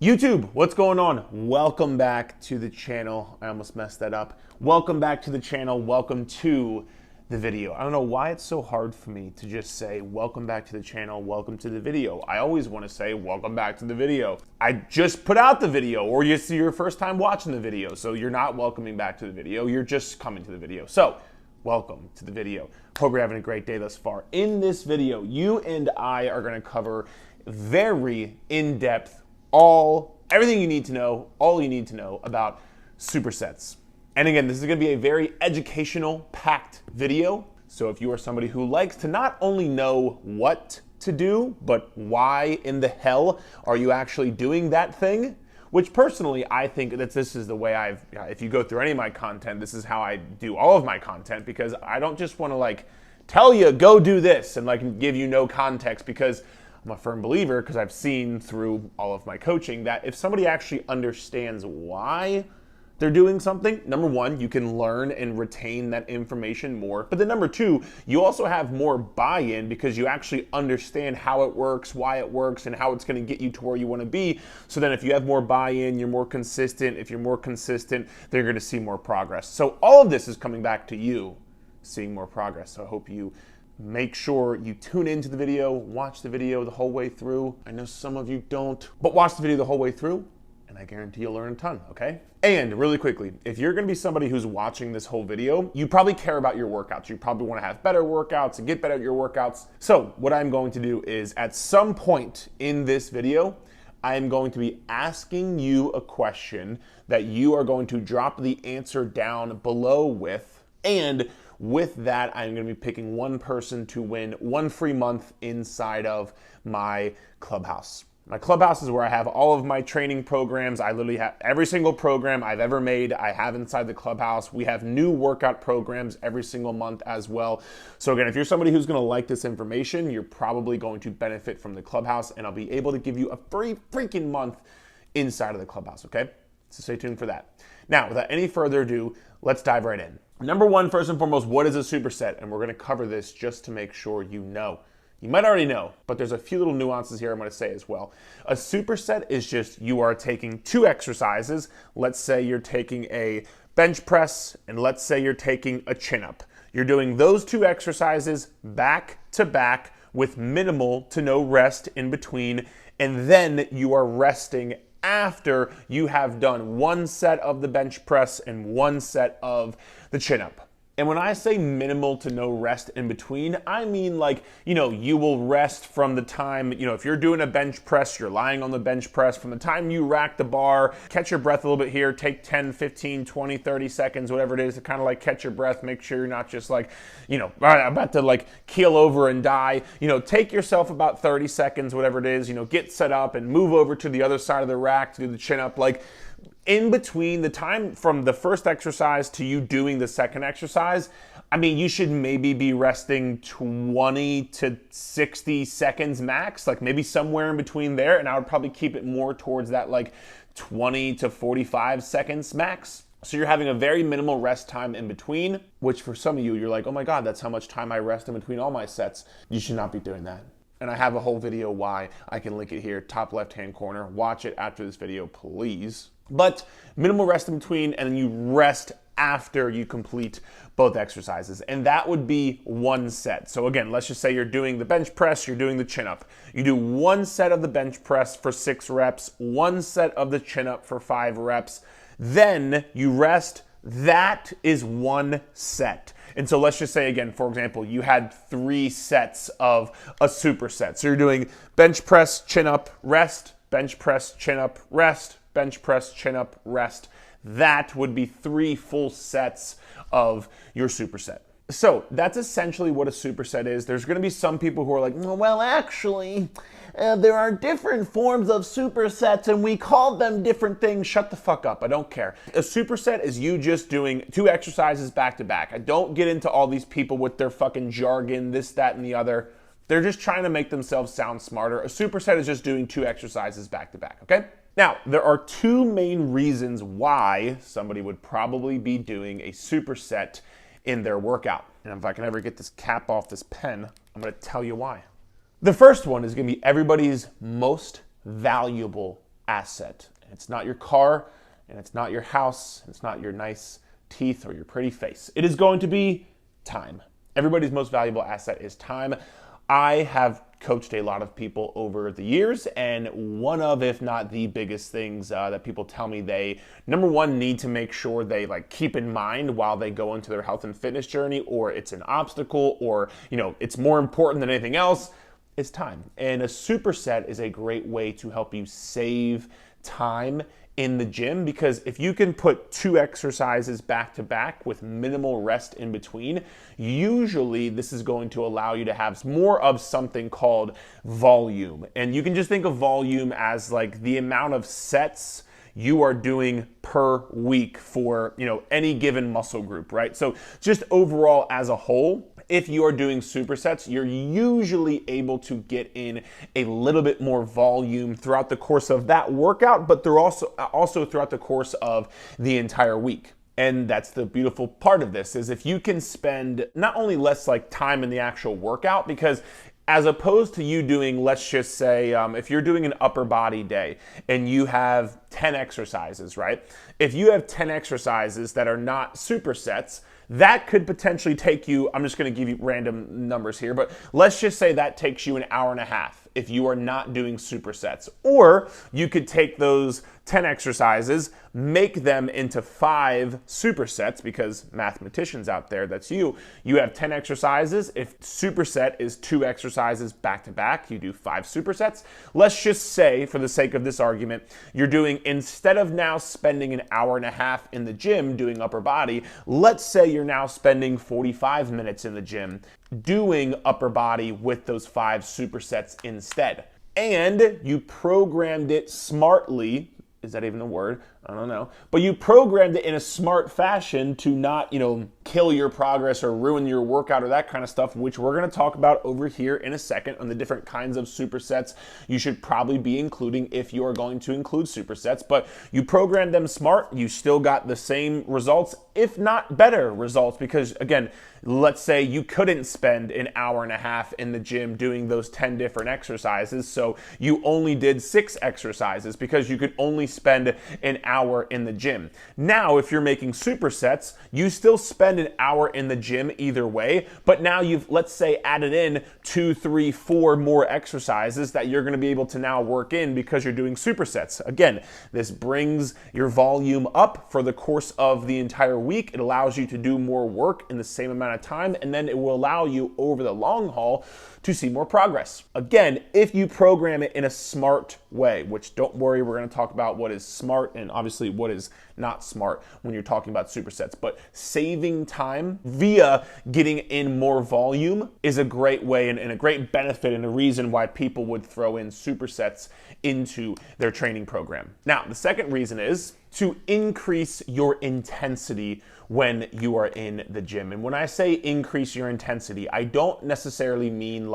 YouTube, what's going on? Welcome back to the channel. I almost messed that up. Welcome back to the channel. Welcome to the video. I don't know why it's so hard for me to just say welcome back to the channel, welcome to the video. I always want to say welcome back to the video. I just put out the video, or it's your first time watching the video, so you're not welcoming back to the video, you're just coming to the video. So, welcome to the video. Hope you're having a great day thus far. In this video, you and I are going to cover very in-depth everything you need to know, all you need to know about supersets. And again, this is going to be a very educational, packed video. So if you are somebody who likes to not only know what to do, but why in the hell are you actually doing that thing, which personally, I think that this is the way if you go through any of my content, this is how I do all of my content, because I don't just want to tell you, go do this, and give you no context, because I'm a firm believer, because I've seen through all of my coaching, that if somebody actually understands why they're doing something, number one, you can learn and retain that information more. But then number two, you also have more buy-in because you actually understand how it works, why it works, and how it's going to get you to where you want to be. So then if you have more buy-in, you're more consistent. If you're more consistent, they're going to see more progress. So all of this is coming back to you seeing more progress. So I hope you make sure you tune into the video, watch the video the whole way through. I know some of you don't, but watch the video the whole way through, and I guarantee you'll learn a ton, okay? And really quickly, if you're gonna be somebody who's watching this whole video, you probably care about your workouts. You probably wanna have better workouts and get better at your workouts. So what I'm going to do is, at some point in this video, I am going to be asking you a question that you are going to drop the answer down below with, and with that, I'm going to be picking one person to win one free month inside of my clubhouse. My clubhouse is where I have all of my training programs. I literally have every single program I've ever made, I have inside the clubhouse. We have new workout programs every single month as well. So again, if you're somebody who's going to like this information, you're probably going to benefit from the clubhouse, and I'll be able to give you a free freaking month inside of the clubhouse, okay? So stay tuned for that. Now, without any further ado, let's dive right in. Number one, first and foremost, what is a superset? And we're going to cover this just to make sure you know. You might already know, but there's a few little nuances here I'm going to say as well. A superset is just you are taking two exercises. Let's say you're taking a bench press, and let's say you're taking a chin-up. You're doing those two exercises back to back with minimal to no rest in between, and then you are resting after you have done one set of the bench press and one set of the chin-up. And when I say minimal to no rest in between, I mean you will rest from the time, if you're doing a bench press, you're lying on the bench press, from the time you rack the bar, catch your breath a little bit here, take 10, 15, 20, 30 seconds, whatever it is, to kind of catch your breath, make sure you're not just about to keel over and die. Take yourself about 30 seconds, whatever it is, get set up and move over to the other side of the rack to do the chin up. In between the time from the first exercise to you doing the second exercise, you should maybe be resting 20 to 60 seconds max, maybe somewhere in between there. And I would probably keep it more towards that 20 to 45 seconds max. So you're having a very minimal rest time in between, which for some of you, you're like, oh my God, that's how much time I rest in between all my sets. You should not be doing that. And I have a whole video why. I can link it here, top left-hand corner. Watch it after this video, please. But minimal rest in between, and then you rest after you complete both exercises. And that would be one set. So again, let's just say you're doing the bench press, you're doing the chin-up. You do one set of the bench press for 6 reps, one set of the chin-up for 5 reps. Then you rest. That is one set. And so let's just say, again, for example, you had 3 sets of a superset. So you're doing bench press, chin-up, rest, bench press, chin-up, rest, bench press, chin-up, rest. That would be 3 full sets of your superset. So that's essentially what a superset is. There's going to be some people who are like, well, actually, there are different forms of supersets and we call them different things. Shut the fuck up. I don't care. A superset is you just doing 2 exercises back to back. I don't get into all these people with their fucking jargon, this, that, and the other. They're just trying to make themselves sound smarter. A superset is just doing 2 exercises back to back, okay? Now, there are 2 main reasons why somebody would probably be doing a superset in their workout. And if I can ever get this cap off this pen, I'm going to tell you why. The first one is going to be everybody's most valuable asset. It's not your car, and it's not your house, it's not your nice teeth or your pretty face. It is going to be time. Everybody's most valuable asset is time. I have coached a lot of people over the years, and one of, if not the biggest things that people tell me they, number one, need to make sure they keep in mind while they go into their health and fitness journey, or it's an obstacle, or it's more important than anything else, is time. And a superset is a great way to help you save time in the gym, because if you can put 2 exercises back to back with minimal rest in between, usually this is going to allow you to have more of something called volume. And you can just think of volume as the amount of sets you are doing per week for any given muscle group, right? So just overall as a whole, if you are doing supersets, you're usually able to get in a little bit more volume throughout the course of that workout, but they're also throughout the course of the entire week. And that's the beautiful part of this, is if you can spend not only less time in the actual workout, because as opposed to you doing, let's just say, if you're doing an upper body day and you have 10 exercises, right? If you have 10 exercises that are not supersets, that could potentially take you, I'm just going to give you random numbers here, but let's just say that takes you an hour and a half if you are not doing supersets. Or you could take those 10 exercises, make them into 5 supersets, because mathematicians out there, that's you. You have 10 exercises. If superset is 2 exercises back to back, you do 5 supersets. Let's just say, for the sake of this argument, you're doing, instead of now spending an hour and a half in the gym doing upper body, let's say you're now spending 45 minutes in the gym doing upper body with those 5 supersets instead. And you programmed it smartly. Is that even a word? I don't know. But you programmed it in a smart fashion to not, kill your progress or ruin your workout or that kind of stuff, which we're going to talk about over here in a second on the different kinds of supersets you should probably be including if you are going to include supersets. But you programmed them smart, you still got the same results, if not better results, because again, let's say you couldn't spend an hour and a half in the gym doing those 10 different exercises, so you only did 6 exercises because you could only spend an hour in the gym. Now, if you're making supersets, you still spend an hour in the gym either way, but now you've, let's say, added in 2, 3, 4 more exercises that you're going to be able to now work in because you're doing supersets. Again, this brings your volume up for the course of the entire week. It allows you to do more work in the same amount of time, and then it will allow you over the long haul to see more progress. Again, if you program it in a smart way, which don't worry, we're going to talk about what is smart and obviously what is not smart when you're talking about supersets, but saving time via getting in more volume is a great way and a great benefit and a reason why people would throw in supersets into their training program. Now, the second reason is to increase your intensity when you are in the gym. And when I say increase your intensity, I don't necessarily mean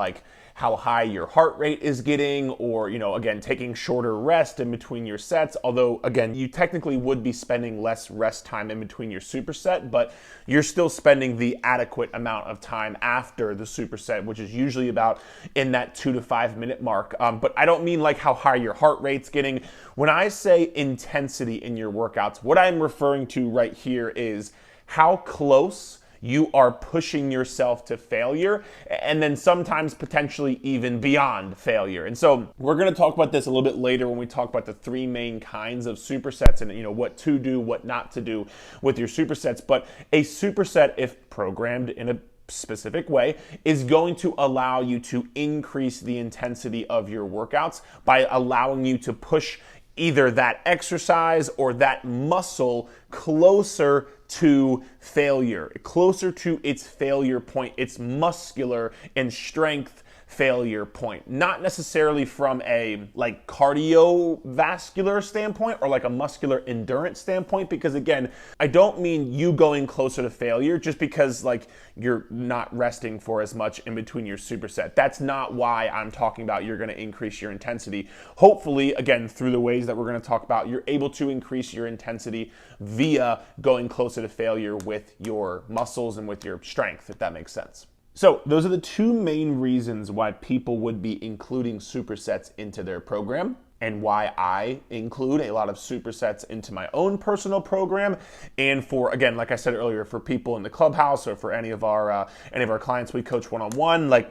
how high your heart rate is getting, or, again, taking shorter rest in between your sets. Although, again, you technically would be spending less rest time in between your superset, but you're still spending the adequate amount of time after the superset, which is usually about in that 2 to 5 minute mark. But I don't mean how high your heart rate's getting. When I say intensity in your workouts, what I'm referring to right here is how close you are pushing yourself to failure, and then sometimes potentially even beyond failure. And so we're going to talk about this a little bit later when we talk about the 3 main kinds of supersets and what to do, what not to do with your supersets. But a superset, if programmed in a specific way, is going to allow you to increase the intensity of your workouts by allowing you to push either that exercise or that muscle closer to failure, closer to its failure point, its muscular and strength failure point. Not necessarily from a cardiovascular standpoint or a muscular endurance standpoint, because again, I don't mean you going closer to failure just because you're not resting for as much in between your superset. That's not why I'm talking about you're going to increase your intensity. Hopefully, again, through the ways that we're going to talk about, you're able to increase your intensity via going closer to failure with your muscles and with your strength, if that makes sense. So those are the 2 main reasons why people would be including supersets into their program. and why I include a lot of supersets into my own personal program. And for, again, like I said earlier, for people in the clubhouse or for any of our clients we coach one-on-one, like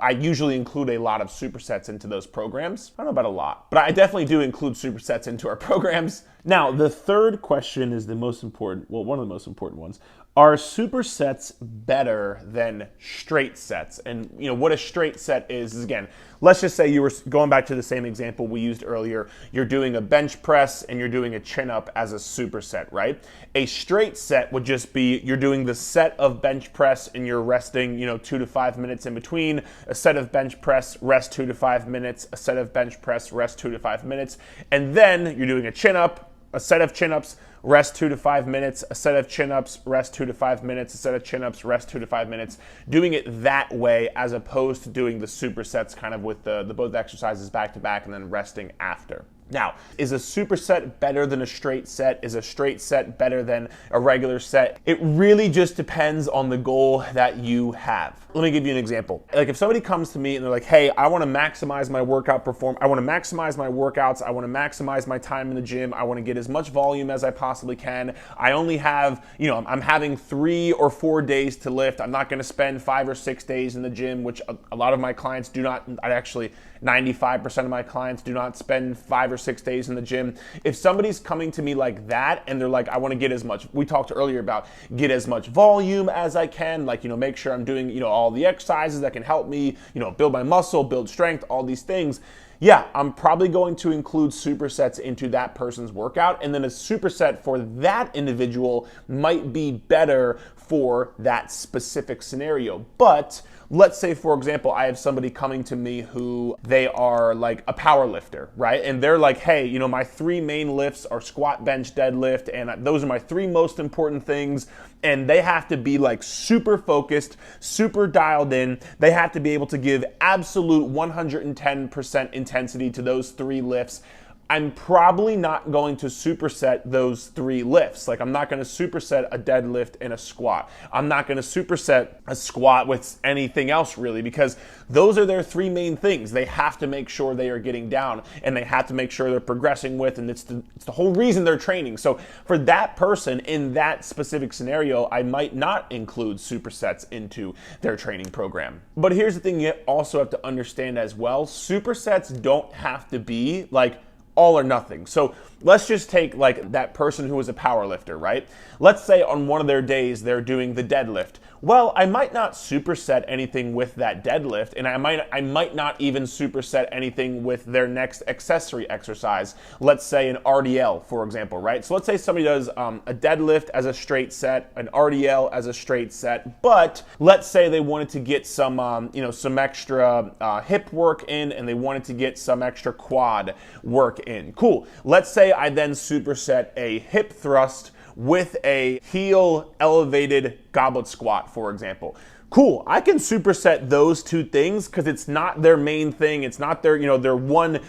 I usually include a lot of supersets into those programs. I don't know about a lot, but I definitely do include supersets into our programs. Now, the third question is the most important, well, one of the most important ones. Are supersets better than straight sets? And what a straight set is again, let's just say you were going back to the same example we used earlier. You're doing a bench press and you're doing a chin up as a superset, right? A straight set would just be you're doing the set of bench press and you're resting, 2 to 5 minutes in between. A set of bench press, rest 2 to 5 minutes. A set of bench press, rest 2 to 5 minutes. And then you're doing a chin up, a set of chin-ups, rest 2 to 5 minutes, a set of chin-ups, rest 2 to 5 minutes, a set of chin-ups, rest 2 to 5 minutes. Doing it that way as opposed to doing the supersets kind of with the both exercises back to back and then resting after. Now, is a superset better than a straight set? Is a straight set better than a regular set? It really just depends on the goal that you have. Let me give you an example. Like if somebody comes to me and they're like, hey, I want to maximize my workout performance. I want to maximize my workouts. I want to maximize my time in the gym. I want to get as much volume as I possibly can. I only have, I'm having 3 or 4 days to lift. I'm not going to spend 5 or 6 days in the gym, which a lot of my clients do not. 95% of my clients do not spend 5 or 6 days in the gym. If somebody's coming to me like that and they're like, I want to get as much, we talked earlier about get as much volume as I can, like, make sure I'm doing, all the exercises that can help me, build my muscle, build strength, all these things. Yeah, I'm probably going to include supersets into that person's workout, and then a superset for that individual might be better for that specific scenario. But let's say, for example, I have somebody coming to me who they are like a power lifter, right? And they're like, hey, my 3 main lifts are squat, bench, deadlift, and those are my 3 most important things. And they have to be like super focused, super dialed in. They have to be able to give absolute 110% intensity to those 3 lifts. I'm probably not going to superset those 3 lifts. Like I'm not going to superset a deadlift and a squat. I'm not going to superset a squat with anything else really, because those are their 3 main things. They have to make sure they are getting down and they have to make sure they're progressing with, and it's the whole reason they're training. So for that person in that specific scenario, I might not include supersets into their training program. But here's the thing you also have to understand as well. Supersets don't have to be like all or nothing. So let's just take like that person who was a power lifter, right? Let's say on one of their days they're doing the deadlift. Well, I might not superset anything with that deadlift, and I might not even superset anything with their next accessory exercise. Let's say an RDL, for example, right? So let's say somebody does a deadlift as a straight set, an RDL as a straight set, but let's say they wanted to get some, some extra hip work in, and they wanted to get some extra quad work in. Cool. Let's say I then superset a hip thrust with a heel elevated goblet squat, for example. Cool, I can superset those 2 things because it's not their main thing. It's not their, their one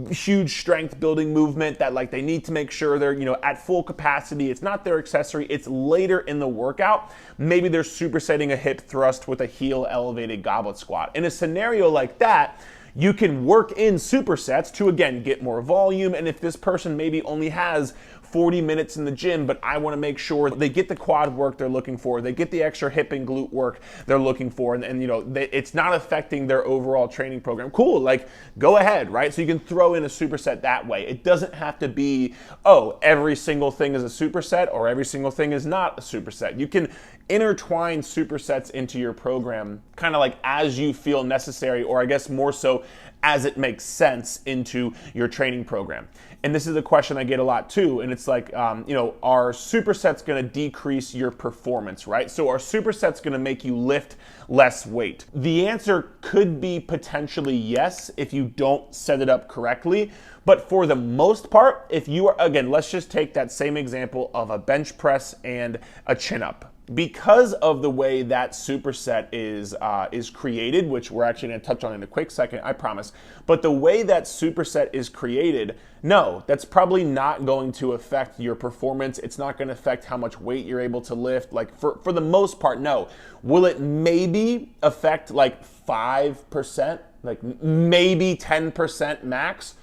huge strength building movement that like they need to make sure they're, at full capacity. It's not their accessory. It's later in the workout. Maybe they're supersetting a hip thrust with a heel elevated goblet squat. In a scenario like that, you can work in supersets to, again, get more volume. And if this person maybe only has 40 minutes in the gym, but I want to make sure they get the quad work they're looking for, they get the extra hip and glute work they're looking for, and it's not affecting their overall training program. Cool, like go ahead, right? So you can throw in a superset that way. It doesn't have to be, oh, every single thing is a superset or every single thing is not a superset. You can intertwine supersets into your program kind of like as you feel necessary, or I guess more so as it makes sense into your training program. And this is a question I get a lot too, and it's like, are supersets going to decrease your performance, right? So are supersets going to make you lift less weight? The answer could be potentially yes if you don't set it up correctly. But for the most part, if you are, again, let's just take that same example of a bench press and a chin up. Because of the way that superset is created, which we're actually going to touch on in a quick second, I promise. But the way that superset is created, no, that's probably not going to affect your performance. It's not going to affect how much weight you're able to lift. Like for the most part, no. Will it maybe affect like 5%, like maybe 10% max?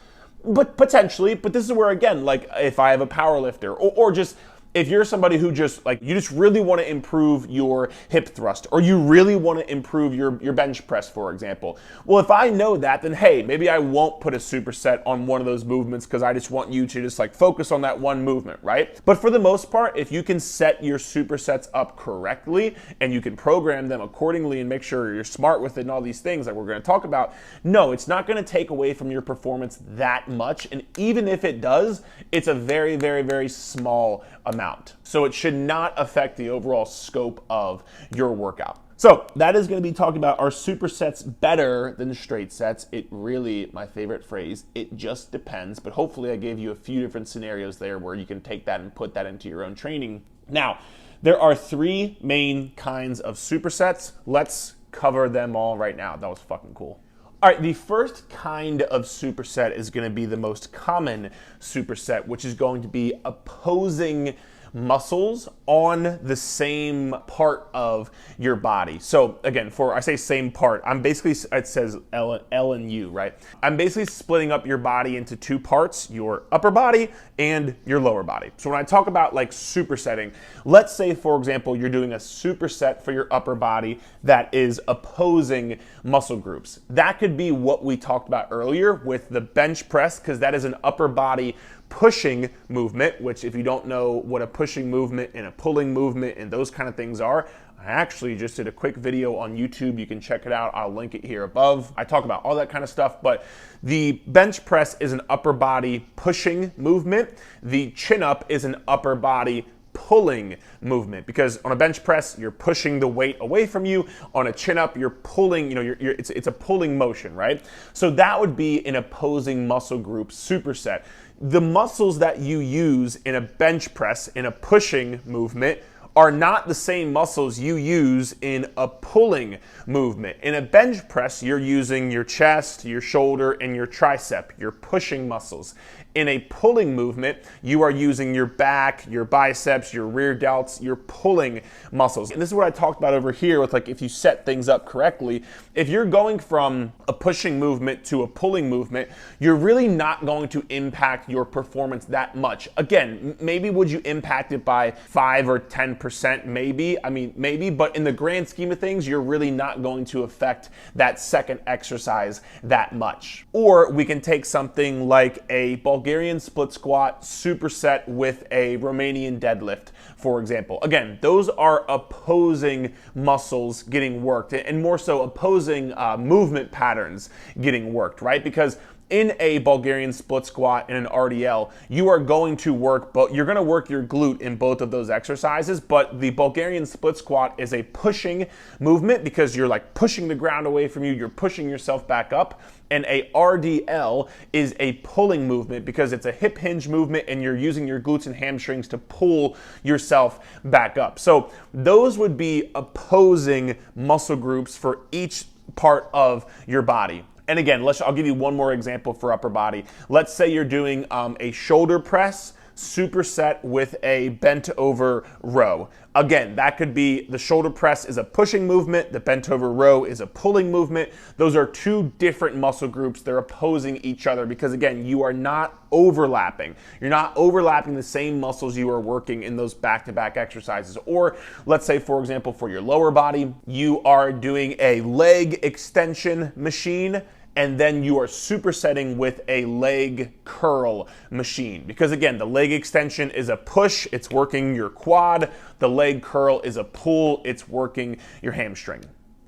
But potentially, but this is where, again, like if I have a power lifter, or just if you're somebody who just like, you just really want to improve your hip thrust, or you really want to improve your bench press, for example. Well, if I know that, then hey, maybe I won't put a superset on one of those movements because I just want you to just like focus on that one movement, right? But for the most part, if you can set your supersets up correctly and you can program them accordingly and make sure you're smart with it and all these things that we're going to talk about, no, it's not going to take away from your performance that much. And even if it does, it's a very, very, very small amount. So it should not affect the overall scope of your workout. So that is going to be talking about, are supersets better than straight sets? It really, my favorite phrase, it just depends. But hopefully I gave you a few different scenarios there where you can take that and put that into your own training. Now, there are three main kinds of supersets. Let's cover them all right now. That was fucking cool. All right, the first kind of superset is going to be the most common superset, which is going to be opposing muscles on the same part of your body. So again, I say same part, I'm basically, it says L and U, right? I'm basically splitting up your body into two parts, your upper body and your lower body. So when I talk about like supersetting, let's say, for example, you're doing a superset for your upper body that is opposing muscle groups. That could be what we talked about earlier with the bench press, because that is an upper body pushing movement, which if you don't know what a pushing movement and a pulling movement and those kind of things are, I actually just did a quick video on YouTube. You can check it out. I'll link it here above. I talk about all that kind of stuff, but the bench press is an upper body pushing movement. The chin up is an upper body pulling movement, because on a bench press you're pushing the weight away from you. On a chin up you're pulling, it's a pulling motion, right? So that would be an opposing muscle group superset. The muscles that you use in a bench press in a pushing movement are not the same muscles you use in a pulling movement. In a bench press, you're using your chest, your shoulder, and your tricep, your pushing muscles. In a pulling movement, you are using your back, your biceps, your rear delts, your pulling muscles. And this is what I talked about over here with, like, if you set things up correctly, if you're going from a pushing movement to a pulling movement, you're really not going to impact your performance that much. Again, maybe would you impact it by 5 or 10%? Maybe. I mean, maybe, but in the grand scheme of things, you're really not going to affect that second exercise that much. Or we can take something like a Bulgarian split squat superset with a Romanian deadlift, for example. Again, those are opposing muscles getting worked, and more so opposing movement patterns getting worked, right? Because in a Bulgarian split squat and an RDL, you are going to work, you're going to work your glute in both of those exercises, but the Bulgarian split squat is a pushing movement because you're like pushing the ground away from you, you're pushing yourself back up, and a RDL is a pulling movement because it's a hip hinge movement and you're using your glutes and hamstrings to pull yourself back up. So those would be opposing muscle groups for each part of your body. And again, I'll give you one more example for upper body. Let's say you're doing a shoulder press superset with a bent over row. Again, that could be, the shoulder press is a pushing movement, the bent over row is a pulling movement. Those are two different muscle groups. They're opposing each other because, again, you are not overlapping. You're not overlapping the same muscles you are working in those back-to-back exercises. Or let's say, for example, for your lower body, you are doing a leg extension machine, and then you are supersetting with a leg curl machine. Because again, the leg extension is a push, it's working your quad. The leg curl is a pull, it's working your hamstring.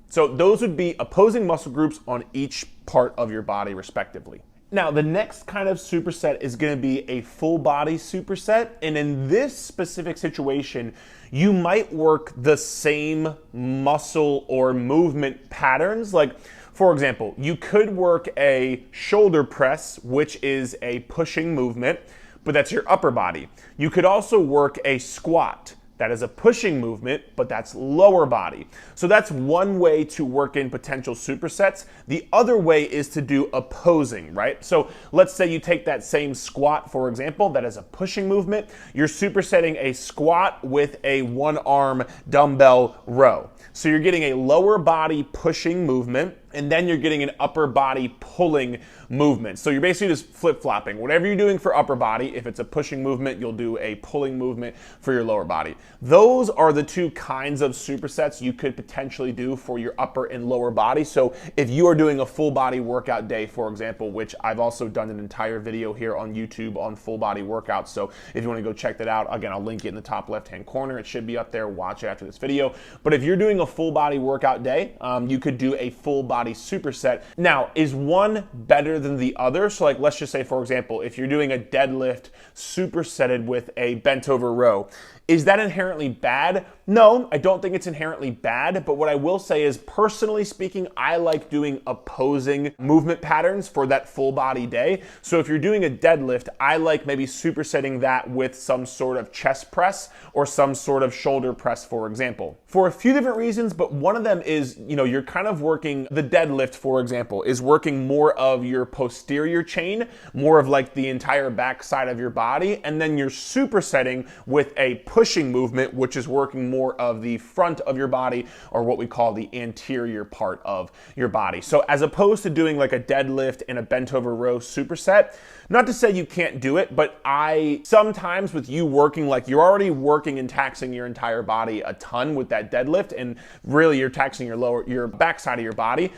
So those would be opposing muscle groups on each part of your body respectively. Now, the next kind of superset is going to be a full body superset. And in this specific situation, you might work the same muscle or movement patterns. Like, for example, you could work a shoulder press, which is a pushing movement, but that's your upper body. You could also work a squat. That is a pushing movement, but that's lower body. So that's one way to work in potential supersets. The other way is to do opposing, right? So let's say you take that same squat, for example, that is a pushing movement. You're supersetting a squat with a one-arm dumbbell row. So you're getting a lower body pushing movement, and then you're getting an upper body pulling movement. So you're basically just flip-flopping. Whatever you're doing for upper body, if it's a pushing movement, you'll do a pulling movement for your lower body. Those are the two kinds of supersets you could potentially do for your upper and lower body. So if you are doing a full body workout day, for example, which I've also done an entire video here on YouTube on full body workouts. So if you want to go check that out, again, I'll link it in the top left-hand corner. It should be up there. Watch it after this video. But if you're doing a full body workout day, you could do a full body superset. Now, is one better than the other? So like, let's just say, for example, if you're doing a deadlift supersetted with a bent over row, is that inherently bad? No, I don't think it's inherently bad, but what I will say is, personally speaking, I like doing opposing movement patterns for that full body day. So if you're doing a deadlift, I like maybe supersetting that with some sort of chest press or some sort of shoulder press, for example. For a few different reasons, but one of them is, you're kind of working, the deadlift, for example, is working more of your posterior chain, more of like the entire back side of your body, and then you're supersetting with a pushing movement, which is working more of the front of your body, or what we call the anterior part of your body. So as opposed to doing like a deadlift and a bent over row superset, not to say you can't do it, but I sometimes, with you working, like you're already working and taxing your entire body a ton with that deadlift, and really you're taxing your back side of your body.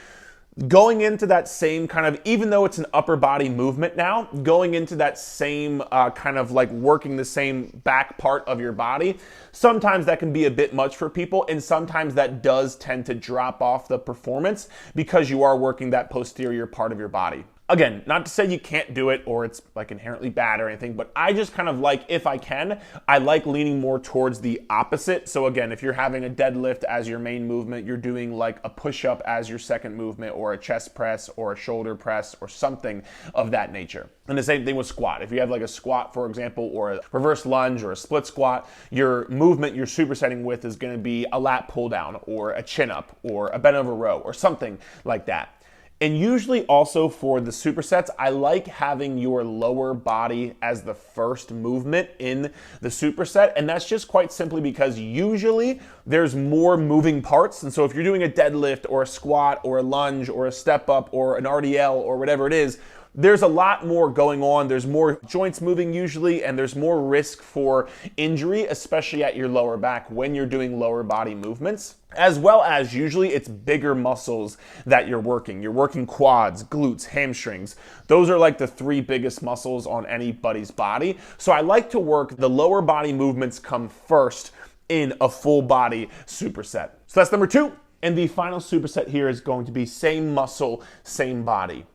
Going into that same kind of, even though it's an upper body movement now, going into that same kind of like working the same back part of your body, sometimes that can be a bit much for people, and sometimes that does tend to drop off the performance because you are working that posterior part of your body. Again, not to say you can't do it or it's like inherently bad or anything, but I just kind of like, if I can, I like leaning more towards the opposite. So again, if you're having a deadlift as your main movement, you're doing like a push-up as your second movement, or a chest press or a shoulder press or something of that nature. And the same thing with squat. If you have like a squat, for example, or a reverse lunge or a split squat, your movement you're supersetting with is going to be a lat pull down or a chin up or a bent over row or something like that. And usually also for the supersets, I like having your lower body as the first movement in the superset. And that's just quite simply because usually there's more moving parts. And so if you're doing a deadlift or a squat or a lunge or a step up or an RDL or whatever it is, there's a lot more going on. There's more joints moving usually, and there's more risk for injury, especially at your lower back when you're doing lower body movements. As well as usually it's bigger muscles that you're working. You're working quads, glutes, hamstrings. Those are like the three biggest muscles on anybody's body. So I like to work the lower body movements come first in a full body superset. So that's number 2. And the final superset here is going to be same muscle, same body.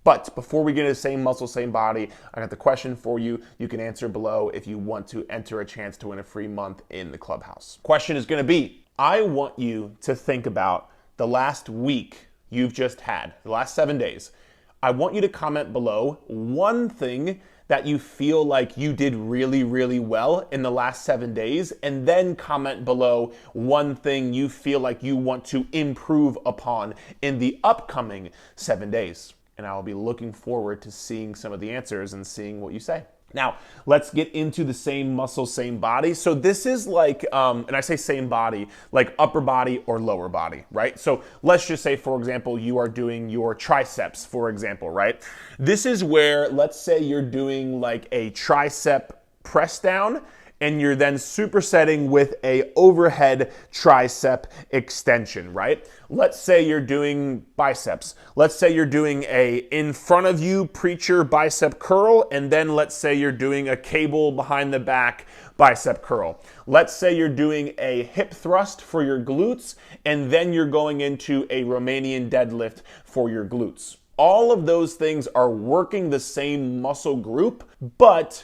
But before we get into same muscle, same body, I got the question for you. You can answer below if you want to enter a chance to win a free month in the clubhouse. Question is going to be, I want you to think about the last week you've just had, the last 7 days. I want you to comment below one thing that you feel like you did really, really well in the last 7 days, and then comment below one thing you feel like you want to improve upon in the upcoming 7 days. And I'll be looking forward to seeing some of the answers and seeing what you say. Now, let's get into the same muscle, same body. So this is like, and I say same body, like upper body or lower body, right? So let's just say, for example, you are doing your triceps, for example, right? This is where, let's say you're doing like a tricep press down, and you're then supersetting with a overhead tricep extension, right? Let's say you're doing biceps. Let's say you're doing a in front of you preacher bicep curl, and then let's say you're doing a cable behind the back bicep curl. Let's say you're doing a hip thrust for your glutes, and then you're going into a Romanian deadlift for your glutes. All of those things are working the same muscle group, but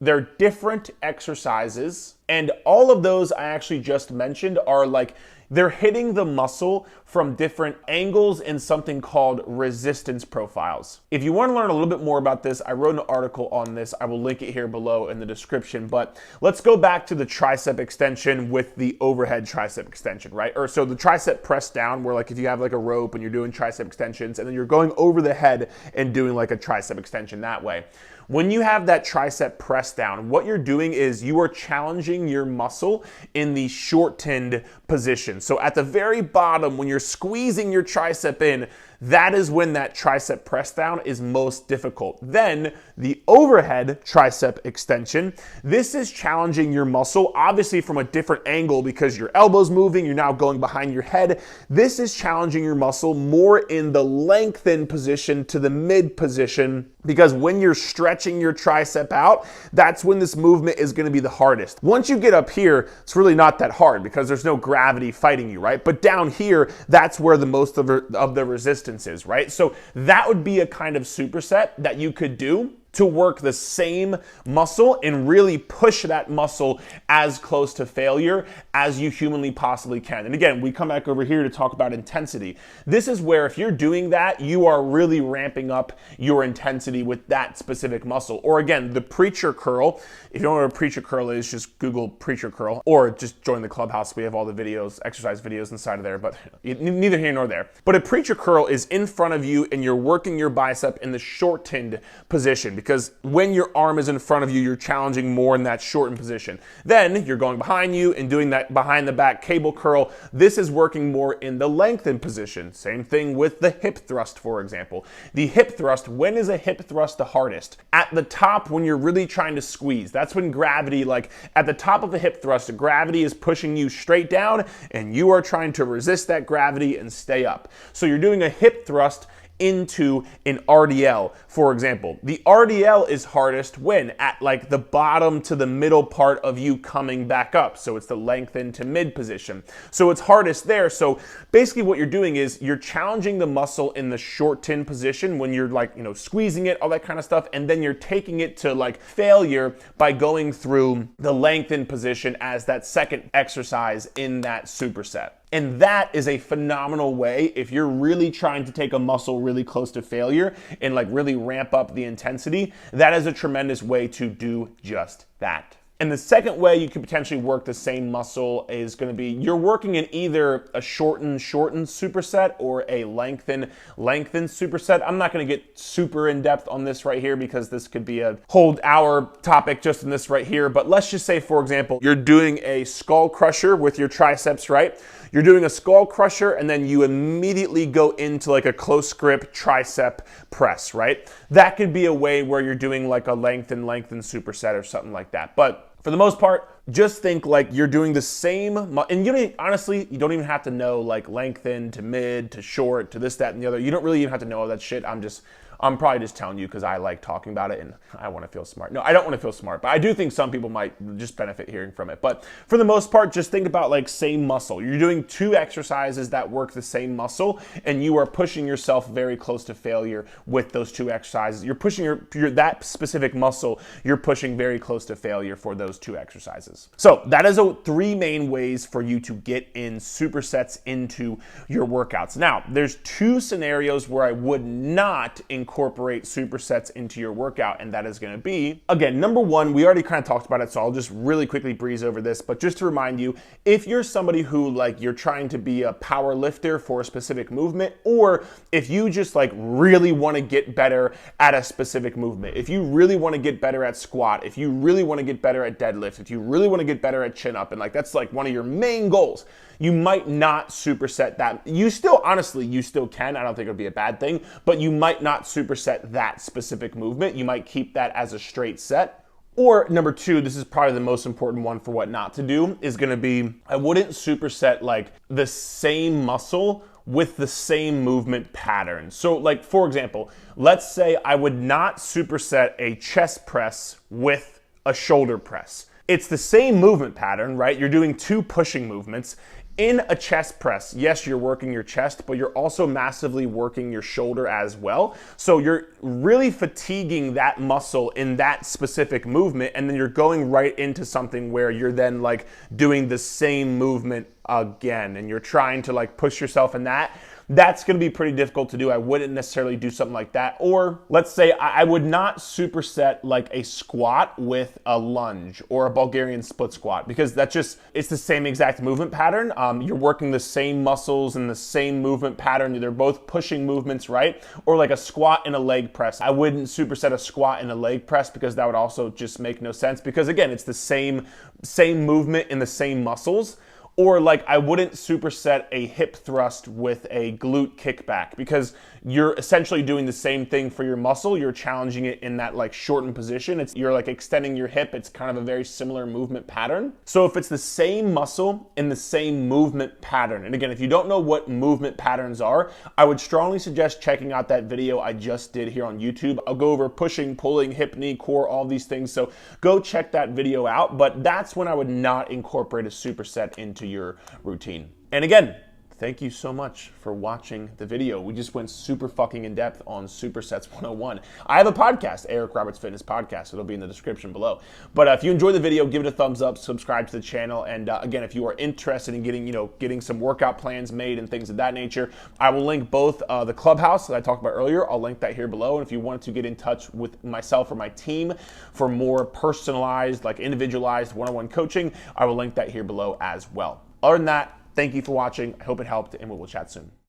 they're different exercises, and all of those I actually just mentioned are like, they're hitting the muscle from different angles in something called resistance profiles. If you want to learn a little bit more about this, I wrote an article on this. I will link it here below in the description, but let's go back to the tricep extension with the overhead tricep extension, right? Or so the tricep press down, where like if you have like a rope and you're doing tricep extensions, and then you're going over the head and doing like a tricep extension that way. When you have that tricep press down, what you're doing is you are challenging your muscle in the shortened position. So at the very bottom, when you're squeezing your tricep in, that is when that tricep press down is most difficult. Then the overhead tricep extension, this is challenging your muscle, obviously from a different angle because your elbow's moving, you're now going behind your head. This is challenging your muscle more in the lengthened position to the mid position, because when you're stretching your tricep out, that's when this movement is going to be the hardest. Once you get up here, it's really not that hard because there's no gravity fighting you, right? But down here, that's where the most of the resistance is, right? So that would be a kind of superset that you could do to work the same muscle and really push that muscle as close to failure as you humanly possibly can. And again, we come back over here to talk about intensity. This is where if you're doing that, you are really ramping up your intensity with that specific muscle. Or again, the preacher curl. If you don't know what a preacher curl is, just Google preacher curl or just join the clubhouse. We have all the videos, exercise videos inside of there, but neither here nor there. But a preacher curl is in front of you and you're working your bicep in the shortened position, because when your arm is in front of you, you're challenging more in that shortened position. Then you're going behind you and doing that behind the back cable curl. This is working more in the lengthened position. Same thing with the hip thrust, for example. The hip thrust, when is a hip thrust the hardest? At the top, when you're really trying to squeeze. That's when gravity, like at the top of a hip thrust, gravity is pushing you straight down and you are trying to resist that gravity and stay up. So you're doing a hip thrust into an RDL, for example. The RDL is hardest when at like the bottom to the middle part of you coming back up. So it's the lengthened to mid position. So it's hardest there. So basically what you're doing is you're challenging the muscle in the shortened position when you're like, squeezing it, all that kind of stuff. And then you're taking it to like failure by going through the lengthened position as that second exercise in that superset. And that is a phenomenal way if you're really trying to take a muscle really close to failure and like really ramp up the intensity. That is a tremendous way to do just that. And the second way you could potentially work the same muscle is going to be you're working in either a shortened superset or a lengthened superset. I'm not going to get super in depth on this right here because this could be a whole hour topic just in this right here. But let's just say, for example, you're doing a skull crusher with your triceps, right? You're doing a skull crusher and then you immediately go into like a close grip tricep press, right? That could be a way where you're doing like a lengthened superset or something like that. But for the most part, just think like you're doing the same, and honestly, you don't even have to know like lengthen to mid to short to this, that, and the other. You don't really even have to know all that shit. I'm probably just telling you because I like talking about it and I want to feel smart. No, I don't want to feel smart, but I do think some people might just benefit hearing from it. But for the most part, just think about like same muscle. You're doing two exercises that work the same muscle and you are pushing yourself very close to failure with those two exercises. You're pushing that specific muscle, you're pushing very close to failure for those two exercises. So that is three main ways for you to get in supersets into your workouts. Now, there's two scenarios where I would not incorporate supersets into your workout, and that is going to be, again, number one, we already kind of talked about it, so I'll just really quickly breeze over this, but just to remind you, if you're somebody who like you're trying to be a power lifter for a specific movement, or if you just like really want to get better at a specific movement, if you really want to get better at squat, if you really want to get better at deadlift, if you really want to get better at chin up, and like that's like one of your main goals, you might not superset that. You still can. I don't think it would be a bad thing, but you might not superset that specific movement. You might keep that as a straight set. Or number two, this is probably the most important one for what not to do, is going to be, I wouldn't superset like the same muscle with the same movement pattern. So like, for example, let's say I would not superset a chest press with a shoulder press. It's the same movement pattern, right? You're doing two pushing movements. In a chest press, yes, you're working your chest, but you're also massively working your shoulder as well. So you're really fatiguing that muscle in that specific movement, and then you're going right into something where you're then like doing the same movement again, and you're trying to like push yourself in that. That's going to be pretty difficult to do. I wouldn't necessarily do something like that. Or let's say I would not superset like a squat with a lunge or a Bulgarian split squat, because it's the same exact movement pattern. You're working the same muscles and the same movement pattern. They're both pushing movements, right? Or like a squat and a leg press. I wouldn't superset a squat and a leg press because that would also just make no sense, because again, it's the same movement in the same muscles. Or like I wouldn't superset a hip thrust with a glute kickback, because you're essentially doing the same thing for your muscle. You're challenging it in that like shortened position. You're like extending your hip. It's kind of a very similar movement pattern. So if it's the same muscle in the same movement pattern, and again, if you don't know what movement patterns are, I would strongly suggest checking out that video I just did here on YouTube. I'll go over pushing, pulling, hip, knee, core, all these things. So go check that video out. But that's when I would not incorporate a superset into your routine. And again, thank you so much for watching the video. We just went super fucking in depth on Supersets 101. I have a podcast, Eric Roberts Fitness Podcast. It'll be in the description below. But if you enjoyed the video, give it a thumbs up, subscribe to the channel. And again, if you are interested in getting some workout plans made and things of that nature, I will link both the Clubhouse that I talked about earlier. I'll link that here below. And if you want to get in touch with myself or my team for more personalized, like individualized one-on-one coaching, I will link that here below as well. Other than that, thank you for watching. I hope it helped, and we will chat soon.